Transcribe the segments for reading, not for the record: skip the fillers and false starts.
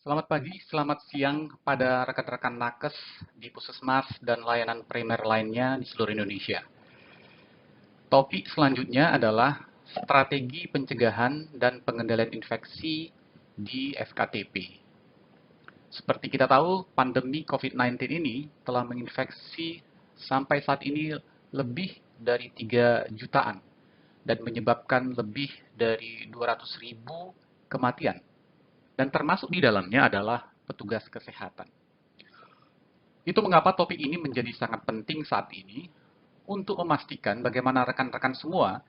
Selamat pagi, selamat siang pada rekan-rekan nakes di Puskesmas dan layanan primer lainnya di seluruh Indonesia. Topik selanjutnya adalah strategi pencegahan dan pengendalian infeksi di FKTP. Seperti kita tahu, pandemi COVID-19 ini telah menginfeksi sampai saat ini lebih dari 3 jutaan dan menyebabkan lebih dari 200.000 kematian. Dan termasuk di dalamnya adalah petugas kesehatan. Itu mengapa topik ini menjadi sangat penting saat ini untuk memastikan bagaimana rekan-rekan semua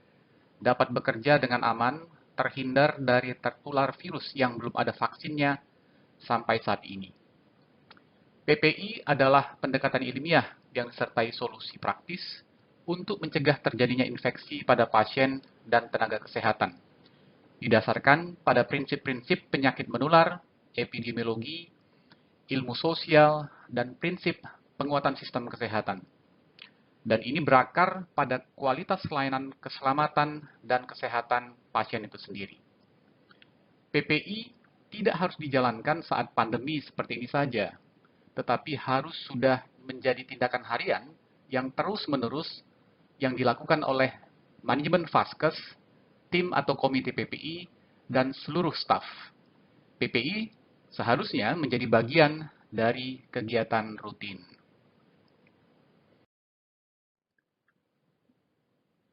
dapat bekerja dengan aman, terhindar dari tertular virus yang belum ada vaksinnya sampai saat ini. PPI adalah pendekatan ilmiah yang disertai solusi praktis untuk mencegah terjadinya infeksi pada pasien dan tenaga kesehatan. Didasarkan pada prinsip-prinsip penyakit menular, epidemiologi, ilmu sosial, dan prinsip penguatan sistem kesehatan. Dan ini berakar pada kualitas pelayanan keselamatan dan kesehatan pasien itu sendiri. PPI tidak harus dijalankan saat pandemi seperti ini saja, tetapi harus sudah menjadi tindakan harian yang terus-menerus yang dilakukan oleh manajemen Vaskes, tim atau komite PPI, dan seluruh staf. PPI seharusnya menjadi bagian dari kegiatan rutin.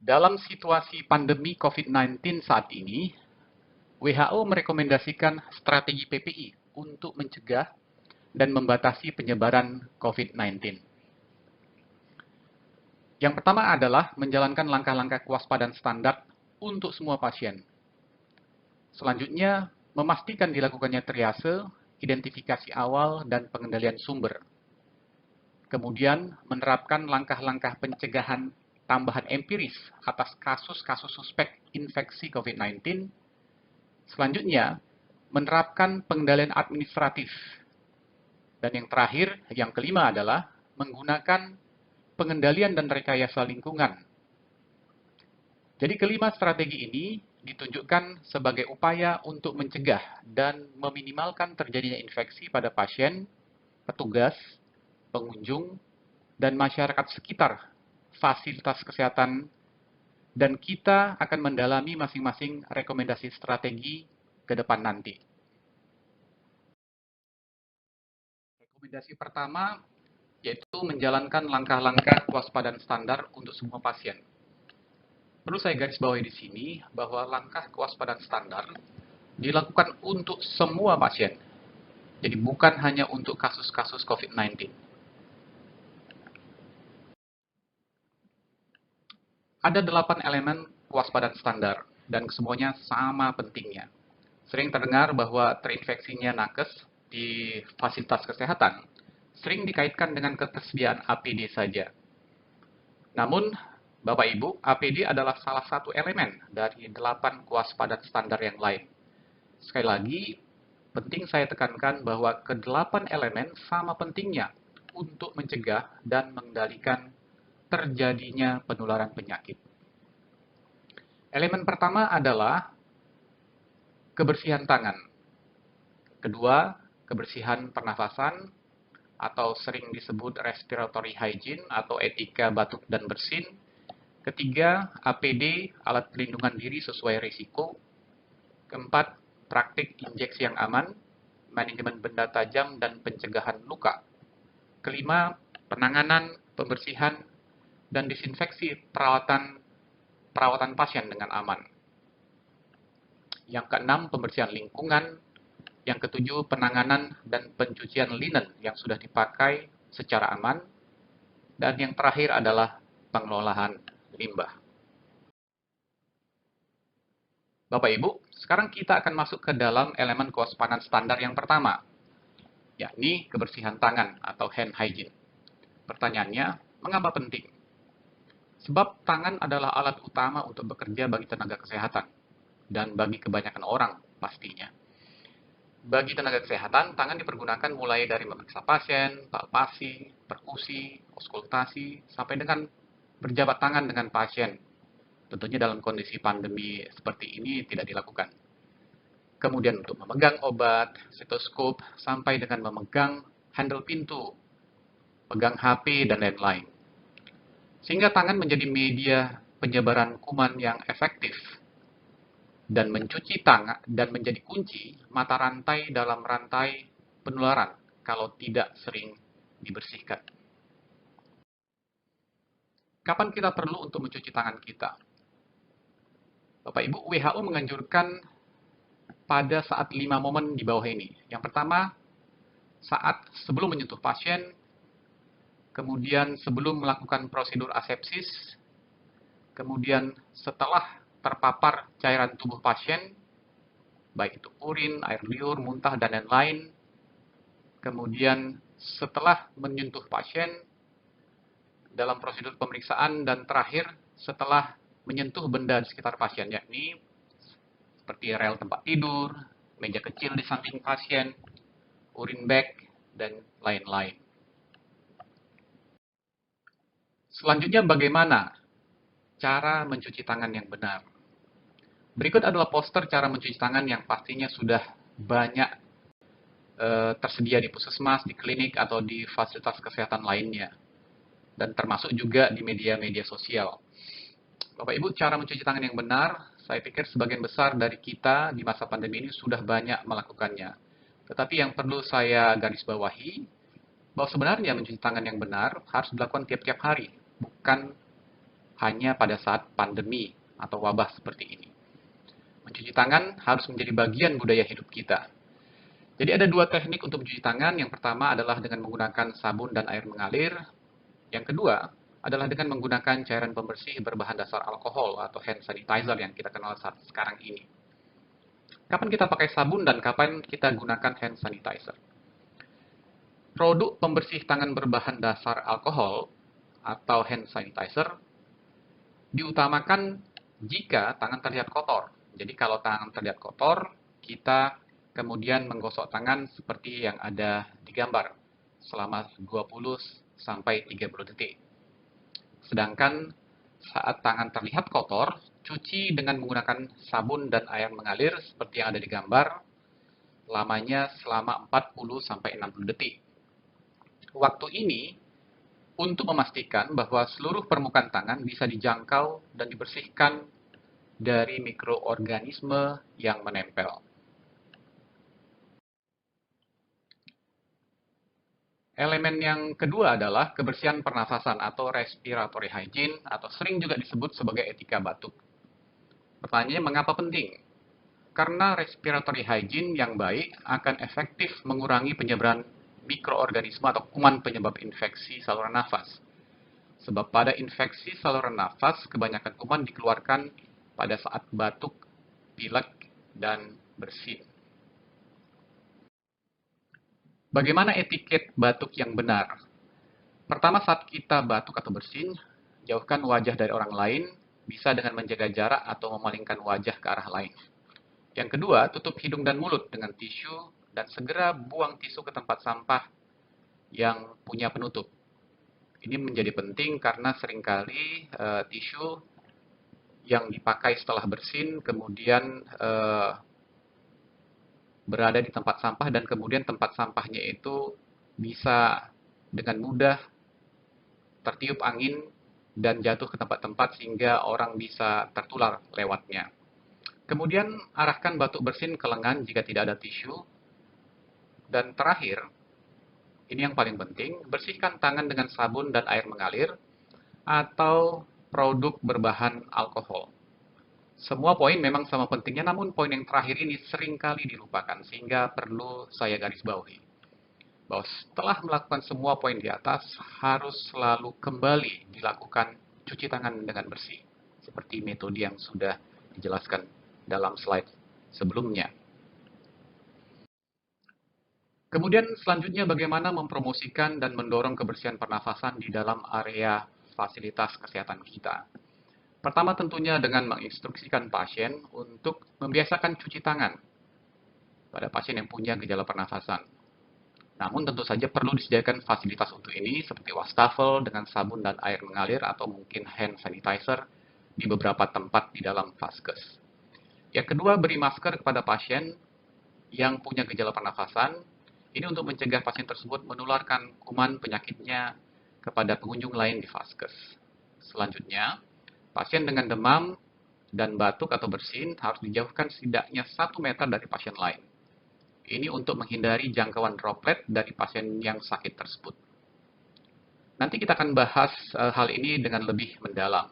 Dalam situasi pandemi COVID-19 saat ini, WHO merekomendasikan strategi PPI untuk mencegah dan membatasi penyebaran COVID-19. Yang pertama adalah menjalankan langkah-langkah kewaspadaan standar untuk semua pasien. Selanjutnya, memastikan dilakukannya triase, identifikasi awal, dan pengendalian sumber. Kemudian, menerapkan langkah-langkah pencegahan tambahan empiris atas kasus-kasus suspek infeksi COVID-19. Selanjutnya, menerapkan pengendalian administratif. Dan yang terakhir, yang kelima adalah menggunakan pengendalian dan rekayasa lingkungan. Jadi kelima strategi ini ditunjukkan sebagai upaya untuk mencegah dan meminimalkan terjadinya infeksi pada pasien, petugas, pengunjung, dan masyarakat sekitar fasilitas kesehatan, dan kita akan mendalami masing-masing rekomendasi strategi ke depan nanti. Rekomendasi pertama yaitu menjalankan langkah-langkah kewaspadaan standar untuk semua pasien. Perlu saya garis bawahi di sini bahwa langkah kewaspadaan standar dilakukan untuk semua pasien. Jadi bukan hanya untuk kasus-kasus COVID-19. Ada 8 elemen kewaspadaan standar dan semuanya sama pentingnya. Sering terdengar bahwa terinfeksinya nakes di fasilitas kesehatan sering dikaitkan dengan ketersediaan APD saja. Namun, Bapak Ibu, APD adalah salah satu elemen dari 8 kewaspadaan standar yang lain. Sekali lagi, penting saya tekankan bahwa ke-8 elemen sama pentingnya untuk mencegah dan mengendalikan terjadinya penularan penyakit. Elemen pertama adalah kebersihan tangan. Kedua, kebersihan pernafasan atau sering disebut respiratory hygiene atau etika batuk dan bersin. Ketiga, APD, alat pelindungan diri sesuai risiko. Keempat, praktik injeksi yang aman, manajemen benda tajam dan pencegahan luka. Kelima, penanganan, pembersihan, dan disinfeksi perawatan pasien dengan aman. Yang keenam, pembersihan lingkungan. Yang ketujuh, penanganan dan pencucian linen yang sudah dipakai secara aman. Dan yang terakhir adalah pengelolaan limbah. Bapak Ibu, sekarang kita akan masuk ke dalam elemen kewaspadaan standar yang pertama, yakni kebersihan tangan atau hand hygiene. Pertanyaannya, mengapa penting? Sebab tangan adalah alat utama untuk bekerja bagi tenaga kesehatan dan bagi kebanyakan orang pastinya. Bagi tenaga kesehatan, tangan dipergunakan mulai dari memeriksa pasien, palpasi, perkusi, auskultasi, sampai dengan berjabat tangan dengan pasien. Tentunya dalam kondisi pandemi seperti ini tidak dilakukan. kemudian untuk memegang obat, stetoskop, sampai dengan memegang handle pintu, pegang HP, dan lain-lain. Sehingga tangan menjadi media penyebaran kuman yang efektif dan mencuci tangan dan menjadi kunci mata rantai dalam rantai penularan kalau tidak sering dibersihkan. Kapan kita perlu untuk mencuci tangan kita? Bapak Ibu, WHO menganjurkan pada saat 5 momen di bawah ini. Yang pertama, saat sebelum menyentuh pasien, kemudian sebelum melakukan prosedur asepsis, kemudian setelah terpapar cairan tubuh pasien, baik itu urin, air liur, muntah, dan lain-lain, kemudian setelah menyentuh pasien dalam prosedur pemeriksaan, dan terakhir setelah menyentuh benda di sekitar pasien, yakni seperti rel tempat tidur, meja kecil di samping pasien, urin bag, dan lain-lain. Selanjutnya, bagaimana cara mencuci tangan yang benar? Berikut adalah poster cara mencuci tangan yang pastinya sudah banyak tersedia di puskesmas, di klinik, atau di fasilitas kesehatan lainnya, dan termasuk juga di media-media sosial. Bapak Ibu, cara mencuci tangan yang benar, saya pikir sebagian besar dari kita di masa pandemi ini sudah banyak melakukannya. Tetapi yang perlu saya garis bawahi, bahwa sebenarnya mencuci tangan yang benar harus dilakukan tiap-tiap hari, bukan hanya pada saat pandemi atau wabah seperti ini. Mencuci tangan harus menjadi bagian budaya hidup kita. Jadi ada dua teknik untuk mencuci tangan. Yang pertama adalah dengan menggunakan sabun dan air mengalir. Yang kedua adalah dengan menggunakan cairan pembersih berbahan dasar alkohol atau hand sanitizer yang kita kenal saat sekarang ini. Kapan kita pakai sabun dan kapan kita gunakan hand sanitizer? Produk pembersih tangan berbahan dasar alkohol atau hand sanitizer diutamakan jika tangan terlihat kotor. Jadi kalau tangan terlihat kotor, kita kemudian menggosok tangan seperti yang ada di gambar selama 20 sampai 30 detik. Sedangkan saat tangan terlihat kotor, cuci dengan menggunakan sabun dan air mengalir seperti yang ada di gambar, lamanya selama 40 sampai 60 detik. Waktu ini untuk memastikan bahwa seluruh permukaan tangan bisa dijangkau dan dibersihkan dari mikroorganisme yang menempel. Elemen yang kedua adalah kebersihan pernafasan atau respiratory hygiene, atau sering juga disebut sebagai etika batuk. Pertanyaannya, mengapa penting? Karena respiratory hygiene yang baik akan efektif mengurangi penyebaran mikroorganisme atau kuman penyebab infeksi saluran nafas. Sebab pada infeksi saluran nafas, kebanyakan kuman dikeluarkan pada saat batuk, pilek, dan bersin. Bagaimana etiket batuk yang benar? Pertama, saat kita batuk atau bersin, jauhkan wajah dari orang lain, bisa dengan menjaga jarak atau memalingkan wajah ke arah lain. Yang kedua, tutup hidung dan mulut dengan tisu dan segera buang tisu ke tempat sampah yang punya penutup. Ini menjadi penting karena seringkali tisu yang dipakai setelah bersin kemudian berada di tempat sampah, dan kemudian tempat sampahnya itu bisa dengan mudah tertiup angin dan jatuh ke tempat-tempat sehingga orang bisa tertular lewatnya. Kemudian arahkan batuk bersin ke lengan jika tidak ada tisu. Dan terakhir, ini yang paling penting, bersihkan tangan dengan sabun dan air mengalir atau produk berbahan alkohol. Semua poin memang sama pentingnya, namun poin yang terakhir ini seringkali dilupakan, sehingga perlu saya garis bawahi. Bahwa setelah melakukan semua poin di atas, harus selalu kembali dilakukan cuci tangan dengan bersih, seperti metode yang sudah dijelaskan dalam slide sebelumnya. Kemudian selanjutnya, bagaimana mempromosikan dan mendorong kebersihan pernafasan di dalam area fasilitas kesehatan kita. Pertama, tentunya dengan menginstruksikan pasien untuk membiasakan cuci tangan pada pasien yang punya gejala pernafasan. Namun tentu saja perlu disediakan fasilitas untuk ini seperti wastafel dengan sabun dan air mengalir atau mungkin hand sanitizer di beberapa tempat di dalam vaskes. Yang kedua, beri masker kepada pasien yang punya gejala pernafasan, ini untuk mencegah pasien tersebut menularkan kuman penyakitnya kepada pengunjung lain di vaskes. Selanjutnya, pasien dengan demam dan batuk atau bersin harus dijauhkan setidaknya 1 meter dari pasien lain. Ini untuk menghindari jangkauan droplet dari pasien yang sakit tersebut. Nanti kita akan bahas hal ini dengan lebih mendalam.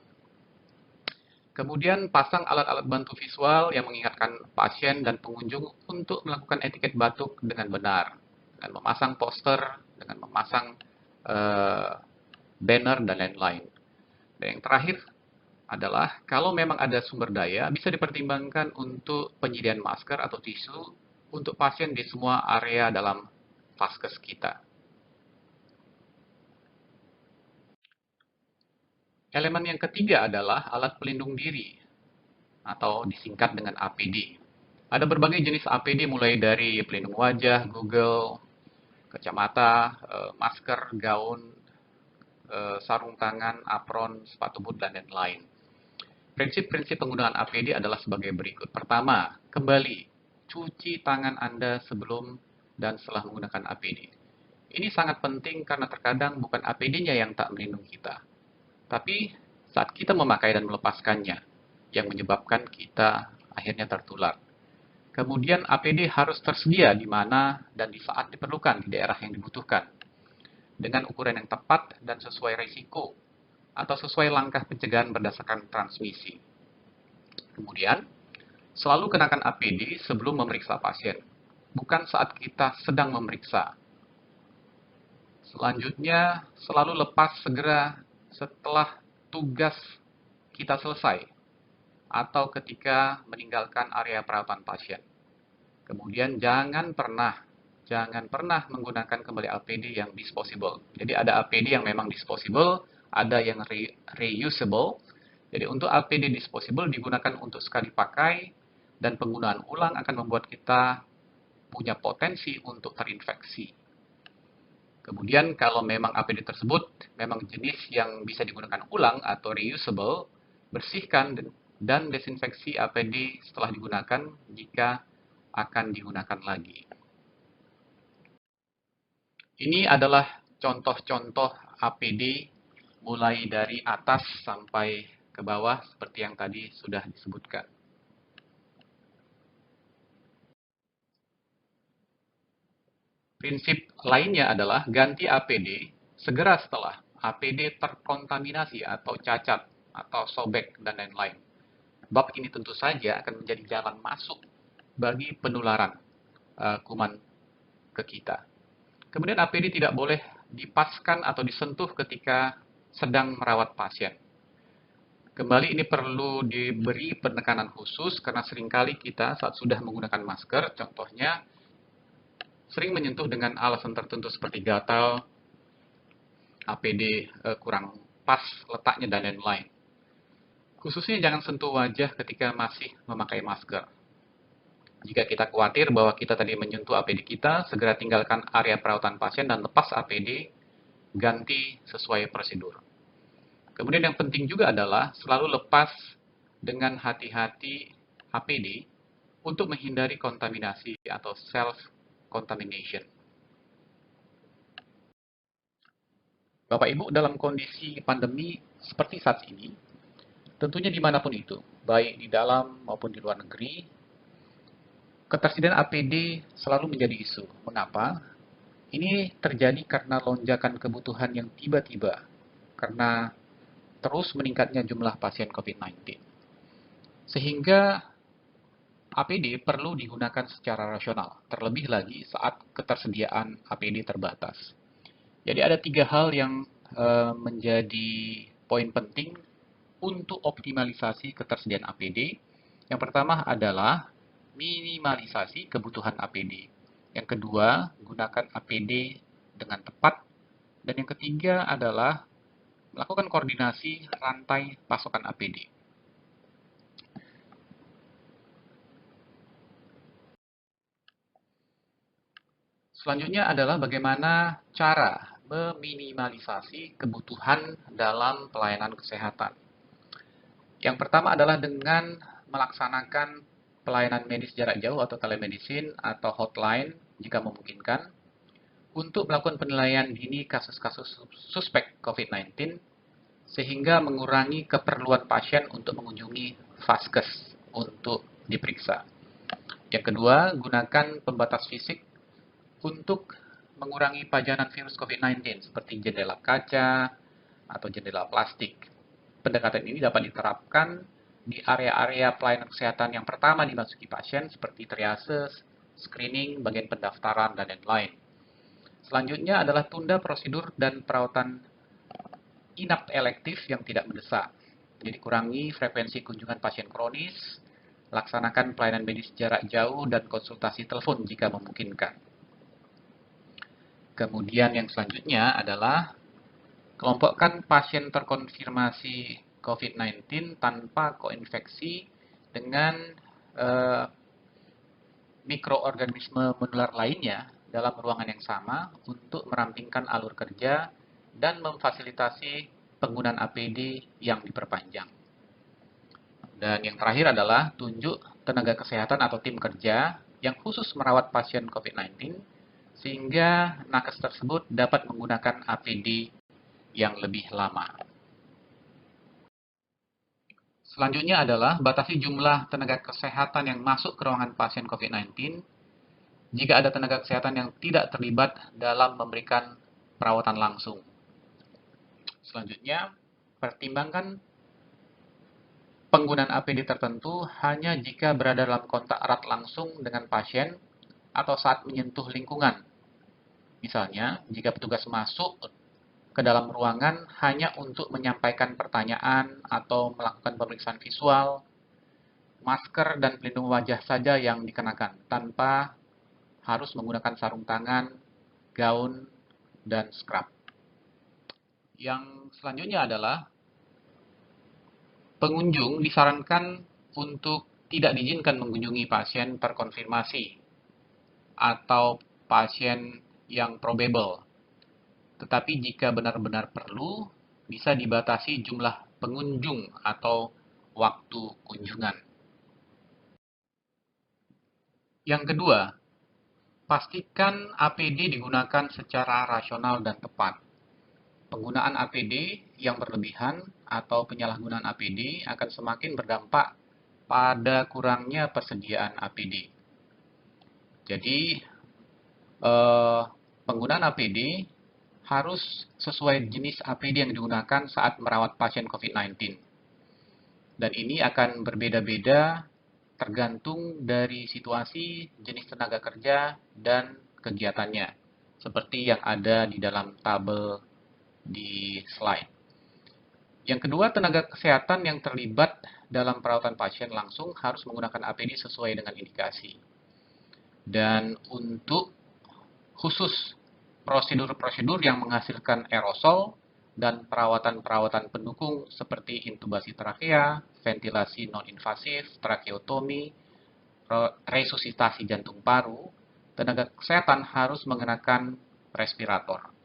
Kemudian pasang alat-alat bantu visual yang mengingatkan pasien dan pengunjung untuk melakukan etiket batuk dengan benar. Dengan memasang poster, dengan memasang banner, dan lain-lain. Dan yang terakhir adalah kalau memang ada sumber daya, bisa dipertimbangkan untuk penyediaan masker atau tisu untuk pasien di semua area dalam vaskes kita. Elemen yang ketiga adalah alat pelindung diri atau disingkat dengan APD. Ada berbagai jenis APD mulai dari pelindung wajah, Google, kacamata, masker, gaun, sarung tangan, apron, sepatu boot, dan lain-lain. Prinsip-prinsip penggunaan APD adalah sebagai berikut. Pertama, kembali cuci tangan Anda sebelum dan setelah menggunakan APD. Ini sangat penting karena terkadang bukan APD-nya yang tak melindungi kita, tapi saat kita memakai dan melepaskannya, yang menyebabkan kita akhirnya tertular. Kemudian APD harus tersedia di mana dan di saat diperlukan di daerah yang dibutuhkan, dengan ukuran yang tepat dan sesuai risiko, atau sesuai langkah pencegahan berdasarkan transmisi. Kemudian, selalu kenakan APD sebelum memeriksa pasien, bukan saat kita sedang memeriksa. Selanjutnya, selalu lepas segera setelah tugas kita selesai atau ketika meninggalkan area perawatan pasien. Kemudian jangan pernah menggunakan kembali APD yang disposable. Jadi ada APD yang memang disposable, ada yang reusable. Jadi untuk APD disposable digunakan untuk sekali pakai dan penggunaan ulang akan membuat kita punya potensi untuk terinfeksi. Kemudian kalau memang APD tersebut memang jenis yang bisa digunakan ulang atau reusable, bersihkan dan desinfeksi APD setelah digunakan jika akan digunakan lagi. Ini adalah contoh-contoh APD mulai dari atas sampai ke bawah seperti yang tadi sudah disebutkan. Prinsip lainnya adalah ganti APD segera setelah APD terkontaminasi atau cacat atau sobek dan lain-lain. Bab ini tentu saja akan menjadi jalan masuk bagi penularan kuman ke kita. Kemudian APD tidak boleh dipaskan atau disentuh ketika sedang merawat pasien. Kembali ini perlu diberi penekanan khusus karena seringkali kita saat sudah menggunakan masker, contohnya sering menyentuh dengan alasan tertentu seperti gatal, APD kurang pas letaknya, dan lain-lain. Khususnya jangan sentuh wajah ketika masih memakai masker. Jika kita khawatir bahwa kita tadi menyentuh APD kita, segera tinggalkan area perawatan pasien dan lepas APD, ganti sesuai prosedur. Kemudian yang penting juga adalah selalu lepas dengan hati-hati APD untuk menghindari kontaminasi atau self-contamination. Bapak Ibu, dalam kondisi pandemi seperti saat ini, tentunya dimanapun itu, baik di dalam maupun di luar negeri, ketersediaan APD selalu menjadi isu. Mengapa? Ini terjadi karena lonjakan kebutuhan yang tiba-tiba, karena terus meningkatnya jumlah pasien COVID-19. Sehingga APD perlu digunakan secara rasional, terlebih lagi saat ketersediaan APD terbatas. Jadi ada 3 hal yang menjadi poin penting untuk optimalisasi ketersediaan APD. Yang pertama adalah minimalisasi kebutuhan APD. Yang kedua, gunakan APD dengan tepat. Dan yang ketiga adalah melakukan koordinasi rantai pasokan APD. Selanjutnya adalah bagaimana cara meminimalisasi kebutuhan dalam pelayanan kesehatan. Yang pertama adalah dengan melaksanakan pelayanan medis jarak jauh atau telemedicine atau hotline jika memungkinkan untuk melakukan penilaian dini kasus-kasus suspek COVID-19 sehingga mengurangi keperluan pasien untuk mengunjungi vaskes untuk diperiksa. Yang kedua, gunakan pembatas fisik untuk mengurangi pajanan virus COVID-19 seperti jendela kaca atau jendela plastik. Pendekatan ini dapat diterapkan di area-area pelayanan kesehatan yang pertama dimasuki pasien seperti triase, screening, bagian pendaftaran, dan lain-lain. Selanjutnya adalah tunda prosedur dan perawatan inap elektif yang tidak mendesak. Jadi kurangi frekuensi kunjungan pasien kronis, laksanakan pelayanan medis jarak jauh dan konsultasi telepon jika memungkinkan. Kemudian yang selanjutnya adalah kelompokkan pasien terkonfirmasi COVID-19 tanpa koinfeksi dengan mikroorganisme menular lainnya dalam ruangan yang sama untuk merampingkan alur kerja dan memfasilitasi penggunaan APD yang diperpanjang. Dan yang terakhir adalah tunjuk tenaga kesehatan atau tim kerja yang khusus merawat pasien COVID-19 sehingga nakes tersebut dapat menggunakan APD yang lebih lama. Selanjutnya adalah batasi jumlah tenaga kesehatan yang masuk ke ruangan pasien COVID-19 jika ada tenaga kesehatan yang tidak terlibat dalam memberikan perawatan langsung. Selanjutnya, pertimbangkan penggunaan APD tertentu hanya jika berada dalam kontak erat langsung dengan pasien atau saat menyentuh lingkungan. Misalnya, jika petugas masuk ke dalam ruangan hanya untuk menyampaikan pertanyaan atau melakukan pemeriksaan visual, masker dan pelindung wajah saja yang dikenakan, tanpa harus menggunakan sarung tangan, gaun, dan scrub. Yang selanjutnya adalah pengunjung disarankan untuk tidak diizinkan mengunjungi pasien terkonfirmasi atau pasien yang probable. Tetapi jika benar-benar perlu, bisa dibatasi jumlah pengunjung atau waktu kunjungan. Yang kedua, pastikan APD digunakan secara rasional dan tepat. Penggunaan APD yang berlebihan atau penyalahgunaan APD akan semakin berdampak pada kurangnya persediaan APD. Jadi, penggunaan APD harus sesuai jenis APD yang digunakan saat merawat pasien COVID-19. Dan ini akan berbeda-beda tergantung dari situasi, jenis tenaga kerja, dan kegiatannya. Seperti yang ada di dalam tabel di slide. Yang kedua, tenaga kesehatan yang terlibat dalam perawatan pasien langsung harus menggunakan APD sesuai dengan indikasi. Dan untuk khusus prosedur-prosedur yang menghasilkan aerosol dan perawatan-perawatan pendukung seperti intubasi trakea, ventilasi non-invasif, trakeotomi, resusitasi jantung paru, tenaga kesehatan harus mengenakan respirator.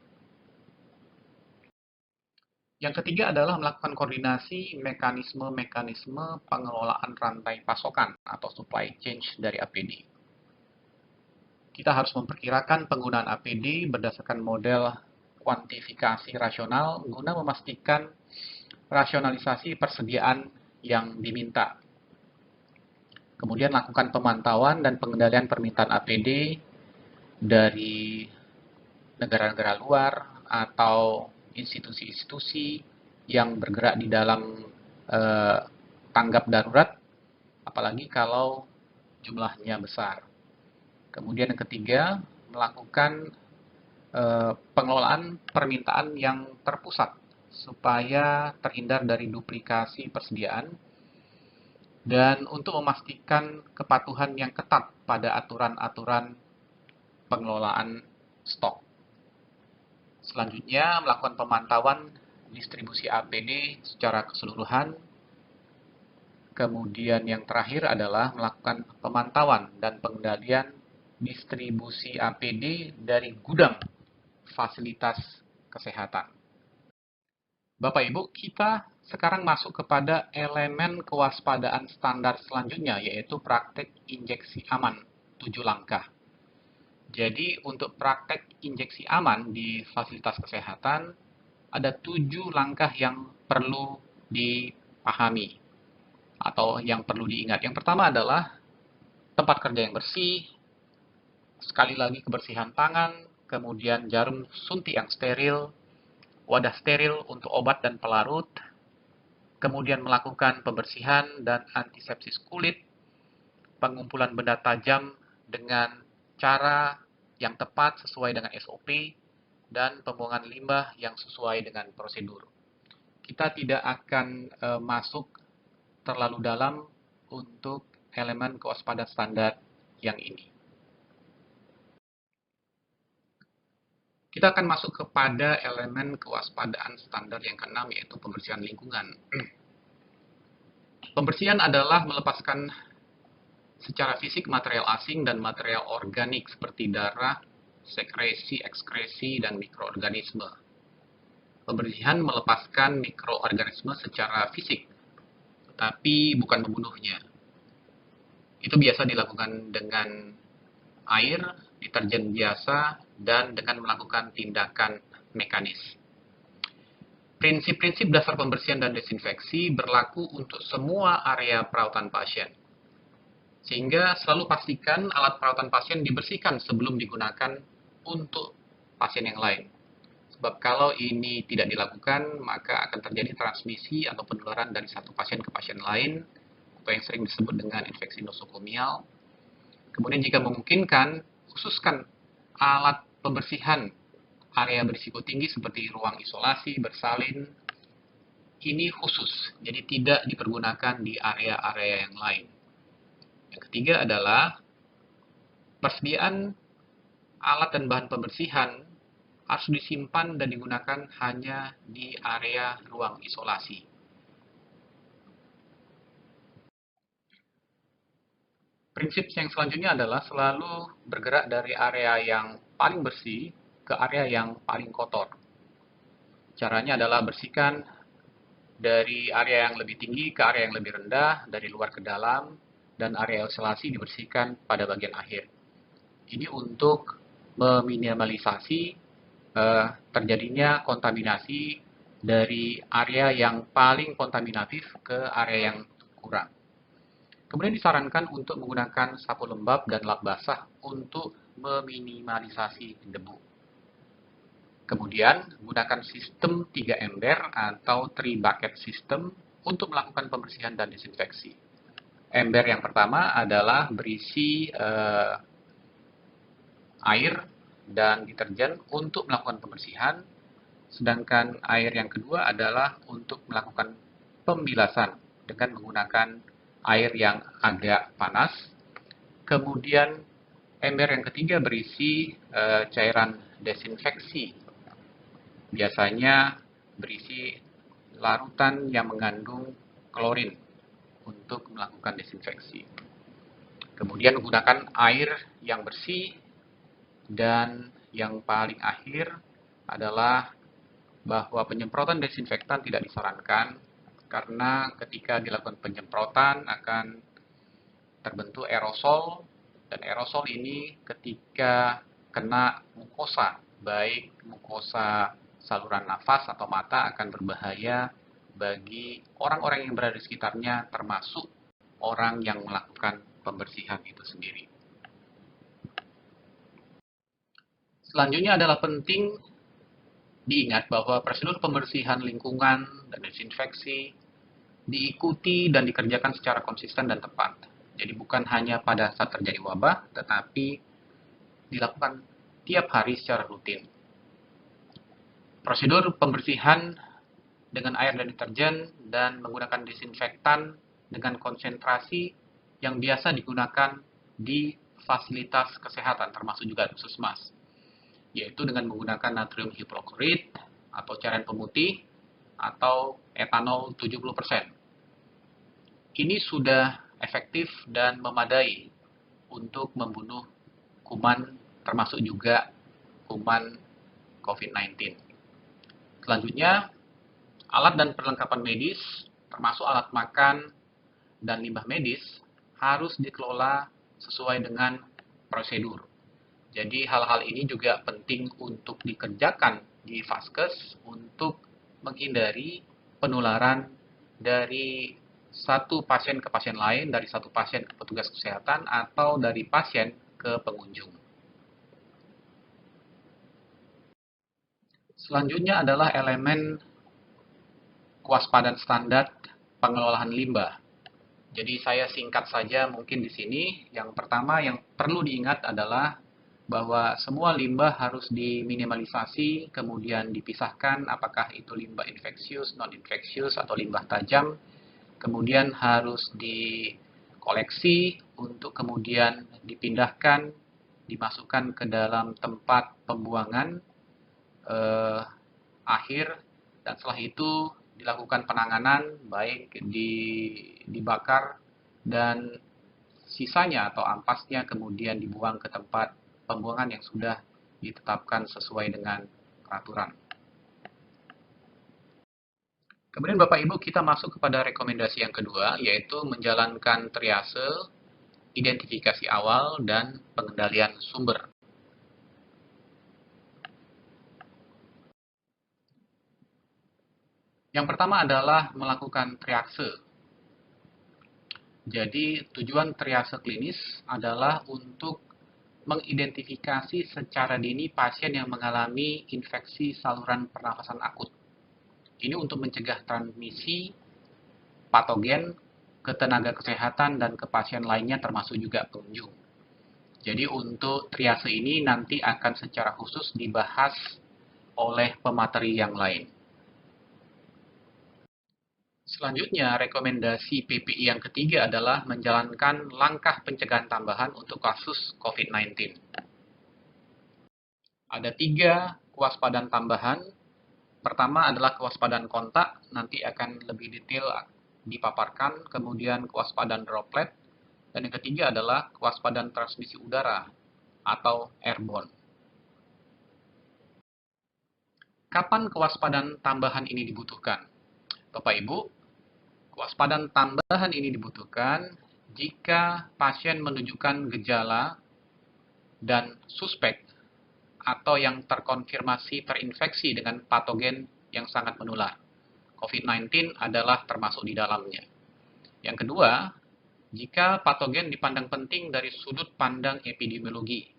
Yang ketiga adalah melakukan koordinasi mekanisme-mekanisme pengelolaan rantai pasokan atau supply chain dari APD. Kita harus memperkirakan penggunaan APD berdasarkan model kuantifikasi rasional guna memastikan rasionalisasi persediaan yang diminta. Kemudian lakukan pemantauan dan pengendalian permintaan APD dari negara-negara luar atau institusi-institusi yang bergerak di dalam tanggap darurat, apalagi kalau jumlahnya besar. Kemudian yang ketiga, melakukan pengelolaan permintaan yang terpusat supaya terhindar dari duplikasi persediaan dan untuk memastikan kepatuhan yang ketat pada aturan-aturan pengelolaan stok. Selanjutnya, melakukan pemantauan distribusi APD secara keseluruhan. Kemudian yang terakhir adalah melakukan pemantauan dan pengendalian distribusi APD dari gudang fasilitas kesehatan. Bapak Ibu, kita Sekarang masuk kepada elemen kewaspadaan standar selanjutnya, yaitu praktek injeksi aman, 7 langkah. Jadi untuk praktek injeksi aman di fasilitas kesehatan, ada 7 langkah yang perlu dipahami atau yang perlu diingat. Yang pertama adalah tempat kerja yang bersih, sekali lagi kebersihan tangan, kemudian jarum suntik yang steril, wadah steril untuk obat dan pelarut, kemudian melakukan pembersihan dan antisepsis kulit, pengumpulan benda tajam dengan cara yang tepat sesuai dengan SOP, dan pembuangan limbah yang sesuai dengan prosedur. Kita tidak akan masuk terlalu dalam untuk elemen kewaspadaan standar yang ini. Kita akan masuk kepada elemen kewaspadaan standar yang keenam, yaitu pembersihan lingkungan. Pembersihan adalah melepaskan secara fisik material asing dan material organik seperti darah, sekresi, ekskresi, dan mikroorganisme. Pembersihan melepaskan mikroorganisme secara fisik, tapi bukan membunuhnya. Itu biasa dilakukan dengan air, deterjen biasa, dan dengan melakukan tindakan mekanis. Prinsip-prinsip dasar pembersihan dan desinfeksi berlaku untuk semua area perawatan pasien. Sehingga selalu pastikan alat perawatan pasien dibersihkan sebelum digunakan untuk pasien yang lain. Sebab kalau ini tidak dilakukan, maka akan terjadi transmisi atau penularan dari satu pasien ke pasien lain, atau yang sering disebut dengan infeksi nosokomial. Kemudian jika memungkinkan, khususkan alat pembersihan area berisiko tinggi seperti ruang isolasi, bersalin, ini khusus, jadi tidak dipergunakan di area-area yang lain. Yang ketiga adalah persediaan alat dan bahan pembersihan harus disimpan dan digunakan hanya di area ruang isolasi. Prinsip yang selanjutnya adalah selalu bergerak dari area yang paling bersih ke area yang paling kotor. Caranya adalah bersihkan dari area yang lebih tinggi ke area yang lebih rendah, dari luar ke dalam, dan area isolasi dibersihkan pada bagian akhir. Ini untuk meminimalisasi terjadinya kontaminasi dari area yang paling kontaminatif ke area yang kurang. Kemudian disarankan untuk menggunakan sapu lembab dan lap basah untuk meminimalisasi debu. Kemudian, gunakan sistem 3 ember atau 3 bucket system untuk melakukan pembersihan dan desinfeksi. Ember yang pertama adalah berisi air dan deterjen untuk melakukan pembersihan, sedangkan air yang kedua adalah untuk melakukan pembilasan dengan menggunakan air yang agak panas. Kemudian ember yang ketiga berisi cairan desinfeksi, biasanya berisi larutan yang mengandung klorin untuk melakukan desinfeksi. Kemudian menggunakan air yang bersih, dan yang paling akhir adalah bahwa penyemprotan desinfektan tidak disarankan karena ketika dilakukan penyemprotan akan terbentuk aerosol, dan aerosol ini ketika kena mukosa, baik mukosa saluran nafas atau mata, akan berbahaya bagi orang-orang yang berada di sekitarnya, termasuk orang yang melakukan pembersihan itu sendiri. Selanjutnya adalah penting diingat bahwa prosedur pembersihan lingkungan dan desinfeksi diikuti dan dikerjakan secara konsisten dan tepat. Jadi bukan hanya pada saat terjadi wabah, tetapi dilakukan tiap hari secara rutin. Prosedur pembersihan dengan air dan deterjen dan menggunakan desinfektan dengan konsentrasi yang biasa digunakan di fasilitas kesehatan, termasuk juga puskesmas, yaitu dengan menggunakan natrium hipoklorit atau cairan pemutih atau etanol 70%. Ini sudah efektif dan memadai untuk membunuh kuman, termasuk juga kuman COVID-19. Selanjutnya, Alat dan perlengkapan medis, termasuk alat makan dan limbah medis, harus dikelola sesuai dengan prosedur. Jadi hal-hal ini juga penting untuk dikerjakan di Vaskes untuk menghindari penularan dari satu pasien ke pasien lain, dari satu pasien ke petugas kesehatan, atau dari pasien ke pengunjung. Selanjutnya adalah elemen kewaspadaan standar pengelolaan limbah. Jadi saya singkat saja mungkin di sini. Yang pertama yang perlu diingat adalah bahwa semua limbah harus diminimalisasi, kemudian dipisahkan apakah itu limbah infeksius, non-infeksius, atau limbah tajam. Kemudian harus dikoleksi untuk kemudian dipindahkan, dimasukkan ke dalam tempat pembuangan akhir, dan setelah itu dilakukan penanganan baik dibakar dan sisanya atau ampasnya kemudian dibuang ke tempat pembuangan yang sudah ditetapkan sesuai dengan peraturan. Kemudian Bapak Ibu kita masuk kepada rekomendasi yang kedua, yaitu menjalankan triase, identifikasi awal, dan pengendalian sumber. Yang pertama adalah melakukan triase. Jadi tujuan triase klinis adalah untuk mengidentifikasi secara dini pasien yang mengalami infeksi saluran pernafasan akut. Ini untuk mencegah transmisi patogen ke tenaga kesehatan dan ke pasien lainnya termasuk juga pengunjung. Jadi untuk triase ini nanti akan secara khusus dibahas oleh pemateri yang lain. Selanjutnya, rekomendasi PPI yang ketiga adalah menjalankan langkah pencegahan tambahan untuk kasus COVID-19. Ada 3 kewaspadaan tambahan. Pertama adalah kewaspadaan kontak, nanti akan lebih detail dipaparkan. Kemudian kewaspadaan droplet. Dan yang ketiga adalah kewaspadaan transmisi udara atau airborne. Kapan kewaspadaan tambahan ini dibutuhkan? Bapak Ibu, kewaspadaan tambahan ini dibutuhkan jika pasien menunjukkan gejala dan suspek atau yang terkonfirmasi terinfeksi dengan patogen yang sangat menular. COVID-19 adalah termasuk di dalamnya. Yang kedua, jika patogen dipandang penting dari sudut pandang epidemiologi.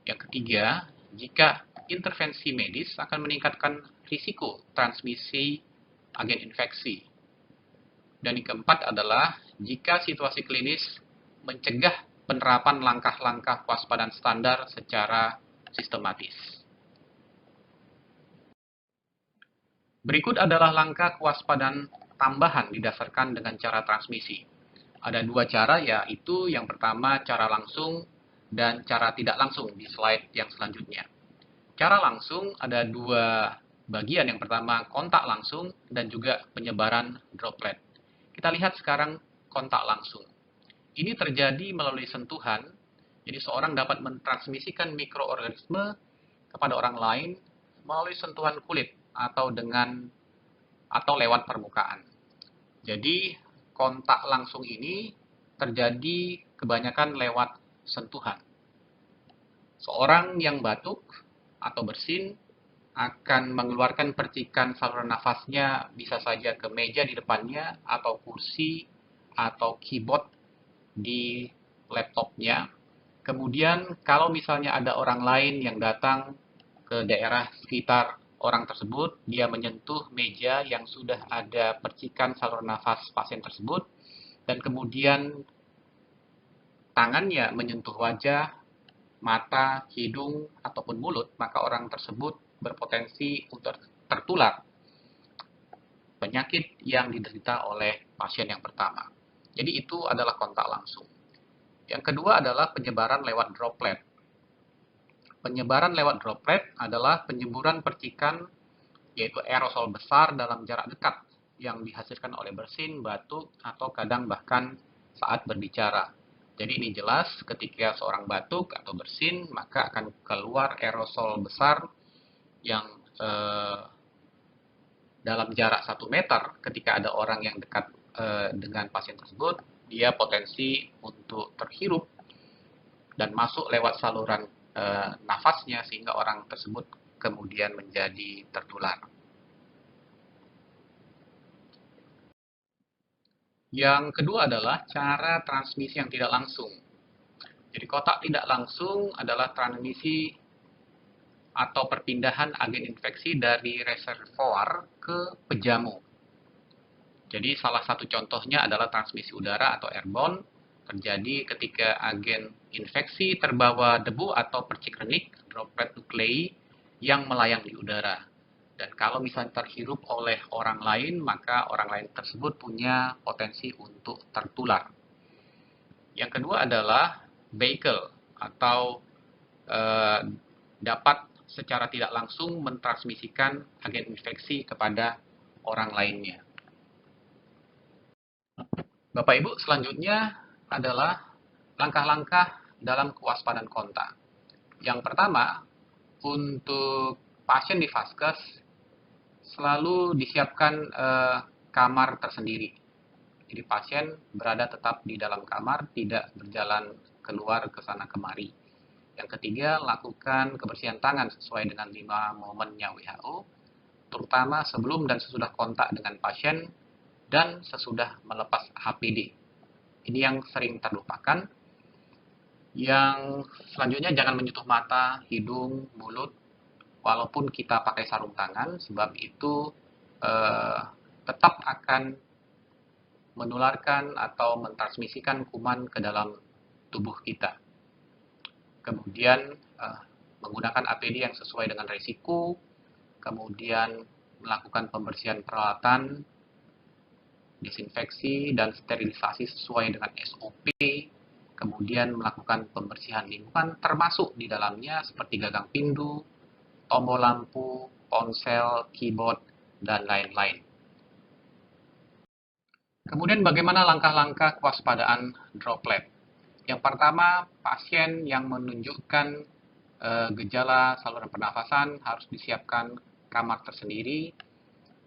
Yang ketiga, jika intervensi medis akan meningkatkan risiko transmisi agen infeksi. Dan yang keempat adalah jika situasi klinis mencegah penerapan langkah-langkah kewaspadaan standar secara sistematis. Berikut adalah langkah kewaspadaan tambahan didasarkan dengan cara transmisi. Ada 2 cara, yaitu yang pertama cara langsung dan cara tidak langsung di slide yang selanjutnya. Cara langsung ada 2 bagian, yang pertama kontak langsung dan juga penyebaran droplet. Kita lihat sekarang kontak langsung. Ini terjadi melalui sentuhan, jadi seorang dapat mentransmisikan mikroorganisme kepada orang lain melalui sentuhan kulit atau lewat permukaan. Jadi kontak langsung ini terjadi kebanyakan lewat sentuhan. Seorang yang batuk atau bersin akan mengeluarkan percikan saluran nafasnya bisa saja ke meja di depannya atau kursi atau keyboard di laptopnya. Kemudian kalau misalnya ada orang lain yang datang ke daerah sekitar orang tersebut, dia menyentuh meja yang sudah ada percikan saluran nafas pasien tersebut, dan kemudian tangannya menyentuh wajah, mata, hidung, ataupun mulut, maka orang tersebut berpotensi untuk tertular penyakit yang diderita oleh pasien yang pertama. Jadi itu adalah kontak langsung. Yang kedua adalah penyebaran lewat droplet. Penyebaran lewat droplet adalah penyemburan percikan, yaitu aerosol besar dalam jarak dekat yang dihasilkan oleh bersin, batuk, atau kadang bahkan saat berbicara. Jadi ini jelas ketika seorang batuk atau bersin, maka akan keluar aerosol besar yang dalam jarak 1 meter ketika ada orang yang dekat dengan pasien tersebut, dia potensi untuk terhirup dan masuk lewat saluran nafasnya sehingga orang tersebut kemudian menjadi tertular. Yang kedua adalah cara transmisi yang tidak langsung. Jadi kontak tidak langsung adalah transmisi atau perpindahan agen infeksi dari reservoir ke pejamu. Jadi salah satu contohnya adalah transmisi udara atau airborne terjadi ketika agen infeksi terbawa debu atau percik renik droplet nuklei yang melayang di udara. Dan kalau misalnya terhirup oleh orang lain, maka orang lain tersebut punya potensi untuk tertular. Yang kedua adalah vehicle atau dapat secara tidak langsung mentransmisikan agen infeksi kepada orang lainnya. Bapak Ibu, selanjutnya adalah langkah-langkah dalam kewaspadaan kontak. Yang pertama, untuk pasien di vaskes selalu disiapkan kamar tersendiri. Jadi pasien berada tetap di dalam kamar, tidak berjalan keluar ke sana kemari. Yang ketiga, lakukan kebersihan tangan sesuai dengan 5 momennya WHO, terutama sebelum dan sesudah kontak dengan pasien dan sesudah melepas HPD. Ini yang sering terlupakan. Yang selanjutnya, jangan menyentuh mata, hidung, mulut, walaupun kita pakai sarung tangan, sebab itu tetap akan menularkan atau mentransmisikan kuman ke dalam tubuh kita. Kemudian menggunakan APD yang sesuai dengan risiko, kemudian melakukan pembersihan peralatan, disinfeksi dan sterilisasi sesuai dengan SOP, kemudian melakukan pembersihan lingkungan termasuk di dalamnya seperti gagang pintu, tombol lampu, ponsel, keyboard, dan lain-lain. Kemudian bagaimana langkah-langkah kewaspadaan droplet? Yang pertama, pasien yang menunjukkan gejala saluran pernafasan harus disiapkan kamar tersendiri.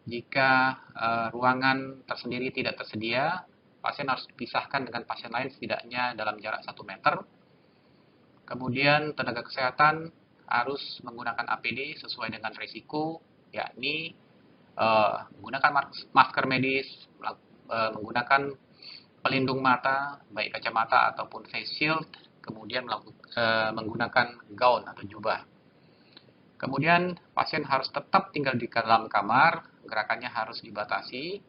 Jika ruangan tersendiri tidak tersedia, pasien harus dipisahkan dengan pasien lain setidaknya dalam jarak 1 meter. Kemudian tenaga kesehatan harus menggunakan APD sesuai dengan risiko, yakni menggunakan masker medis, menggunakan pelindung mata, baik kacamata ataupun face shield, kemudian menggunakan gaun atau jubah. Kemudian pasien harus tetap tinggal di dalam kamar, gerakannya harus dibatasi.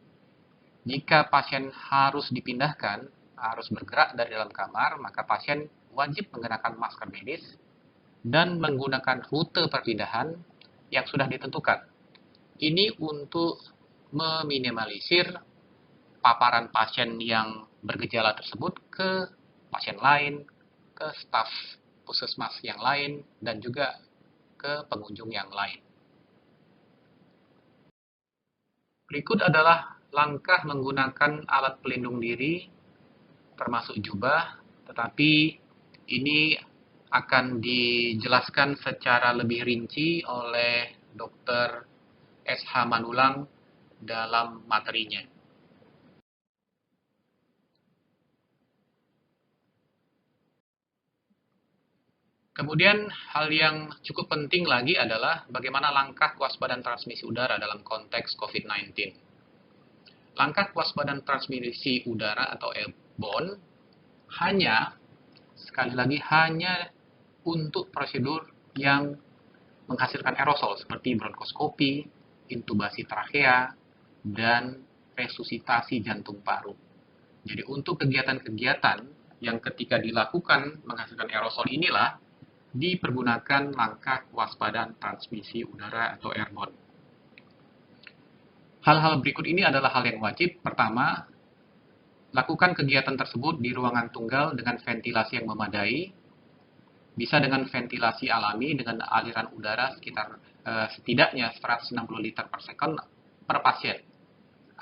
Jika pasien harus dipindahkan, harus bergerak dari dalam kamar, maka pasien wajib mengenakan masker medis dan menggunakan rute perpindahan yang sudah ditentukan. Ini untuk meminimalisir paparan pasien yang bergejala tersebut ke pasien lain, ke staf puskesmas yang lain, dan juga ke pengunjung yang lain. Berikut adalah langkah menggunakan alat pelindung diri, termasuk jubah, tetapi ini akan dijelaskan secara lebih rinci oleh Dr. S.H. Manulang dalam materinya. Kemudian hal yang cukup penting lagi adalah bagaimana langkah kewaspadaan transmisi udara dalam konteks COVID-19. Langkah kewaspadaan transmisi udara atau airborne hanya, sekali lagi, hanya untuk prosedur yang menghasilkan aerosol seperti bronkoskopi, intubasi trachea, dan resusitasi jantung paru. Jadi untuk kegiatan-kegiatan yang ketika dilakukan menghasilkan aerosol inilah dipergunakan langkah kewaspadaan transmisi udara atau airborne. Hal-hal berikut ini adalah hal yang wajib. Pertama, lakukan kegiatan tersebut di ruangan tunggal dengan ventilasi yang memadai, bisa dengan ventilasi alami dengan aliran udara sekitar setidaknya 160 liter per second per pasien,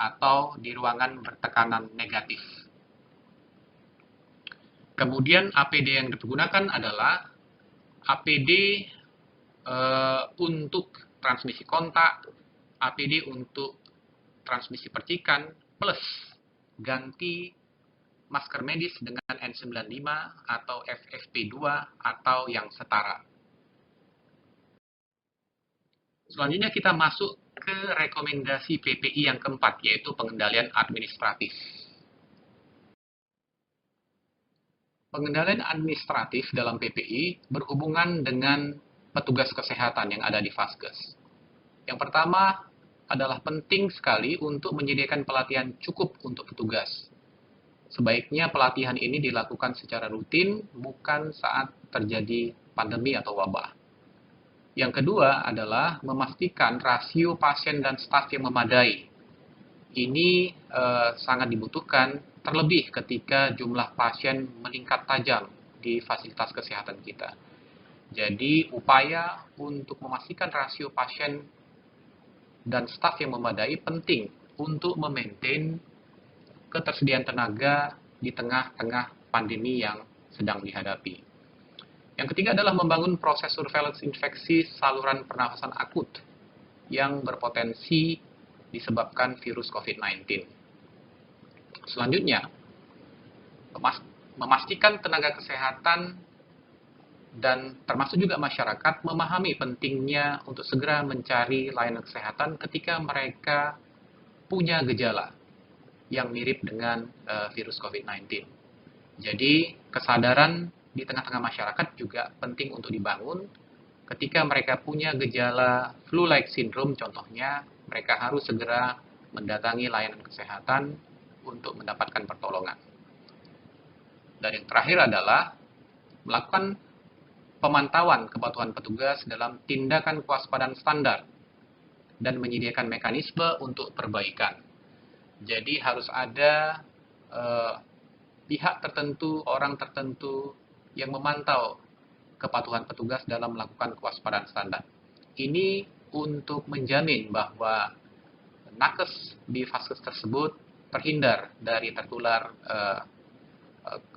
atau di ruangan bertekanan negatif. Kemudian APD yang digunakan adalah APD untuk transmisi kontak, APD untuk transmisi percikan, plus ganti masker medis dengan N95 atau FFP2 atau yang setara. Selanjutnya kita masuk ke rekomendasi PPI yang keempat, yaitu pengendalian administratif. Pengendalian administratif dalam PPI berhubungan dengan petugas kesehatan yang ada di Vaskes. Yang pertama adalah penting sekali untuk menyediakan pelatihan cukup untuk petugas. Sebaiknya pelatihan ini dilakukan secara rutin, bukan saat terjadi pandemi atau wabah. Yang kedua adalah memastikan rasio pasien dan staf yang memadai. Ini sangat dibutuhkan, terlebih ketika jumlah pasien meningkat tajam di fasilitas kesehatan kita. Jadi, upaya untuk memastikan rasio pasien dan staf yang memadai penting untuk memaintain ketersediaan tenaga di tengah-tengah pandemi yang sedang dihadapi. Yang ketiga adalah membangun proses surveillance infeksi saluran pernafasan akut yang berpotensi disebabkan virus COVID-19. Selanjutnya, memastikan tenaga kesehatan dan termasuk juga masyarakat memahami pentingnya untuk segera mencari layanan kesehatan ketika mereka punya gejala yang mirip dengan virus COVID-19. Jadi, kesadaran di tengah-tengah masyarakat juga penting untuk dibangun. Ketika mereka punya gejala flu-like syndrome, contohnya, mereka harus segera mendatangi layanan kesehatan untuk mendapatkan pertolongan. Dan yang terakhir adalah melakukan pemantauan kepatuhan petugas dalam tindakan kewaspadaan standar dan menyediakan mekanisme untuk perbaikan. Jadi harus ada pihak tertentu, orang tertentu yang memantau kepatuhan petugas dalam melakukan kewaspadaan standar. Ini untuk menjamin bahwa nakes di Vaskes tersebut terhindar dari tertular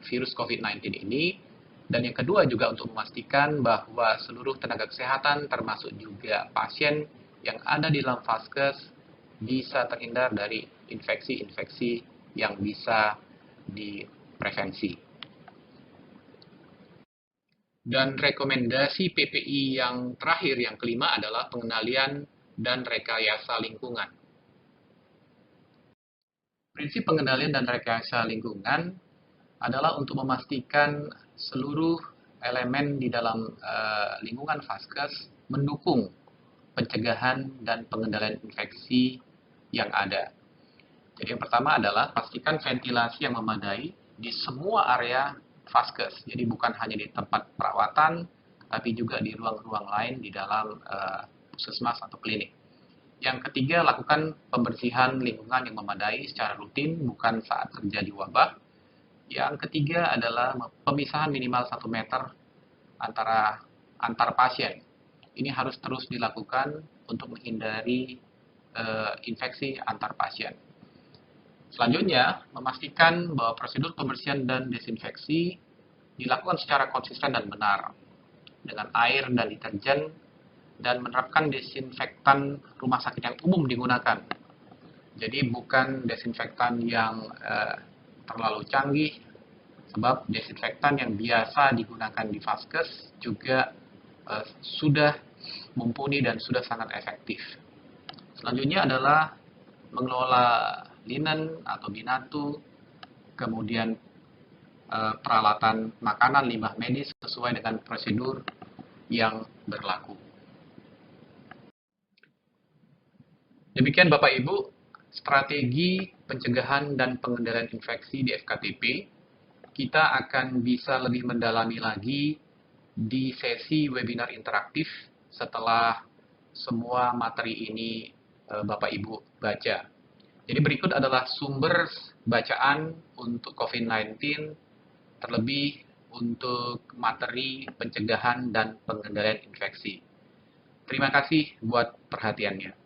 virus COVID-19 ini. Dan yang kedua juga untuk memastikan bahwa seluruh tenaga kesehatan termasuk juga pasien yang ada di dalam Vaskes bisa terhindar dari infeksi-infeksi yang bisa diprevensi. Dan rekomendasi PPI yang terakhir, yang kelima adalah pengendalian dan rekayasa lingkungan. Prinsip pengendalian dan rekayasa lingkungan adalah untuk memastikan seluruh elemen di dalam lingkungan Vaskes mendukung pencegahan dan pengendalian infeksi yang ada. Jadi yang pertama adalah pastikan ventilasi yang memadai di semua area Vaskes. Jadi bukan hanya di tempat perawatan, tapi juga di ruang-ruang lain di dalam puskesmas atau klinik. Yang ketiga, lakukan pembersihan lingkungan yang memadai secara rutin, bukan saat terjadi wabah. Yang ketiga adalah pemisahan minimal 1 meter antar pasien. Ini harus terus dilakukan untuk menghindari infeksi antar pasien. Selanjutnya, memastikan bahwa prosedur pembersihan dan desinfeksi dilakukan secara konsisten dan benar dengan air dan deterjen dan menerapkan desinfektan rumah sakit yang umum digunakan. Jadi bukan desinfektan yang terlalu canggih, sebab desinfektan yang biasa digunakan di Vaskes juga sudah mumpuni dan sudah sangat efektif. Selanjutnya adalah mengelola linen atau binatu, kemudian peralatan makanan, limbah medis sesuai dengan prosedur yang berlaku. Demikian Bapak Ibu, strategi pencegahan dan pengendalian infeksi di FKTP. Kita akan bisa lebih mendalami lagi di sesi webinar interaktif setelah semua materi ini Bapak Ibu baca. Jadi berikut adalah sumber bacaan untuk COVID-19, terlebih untuk materi pencegahan dan pengendalian infeksi. Terima kasih buat perhatiannya.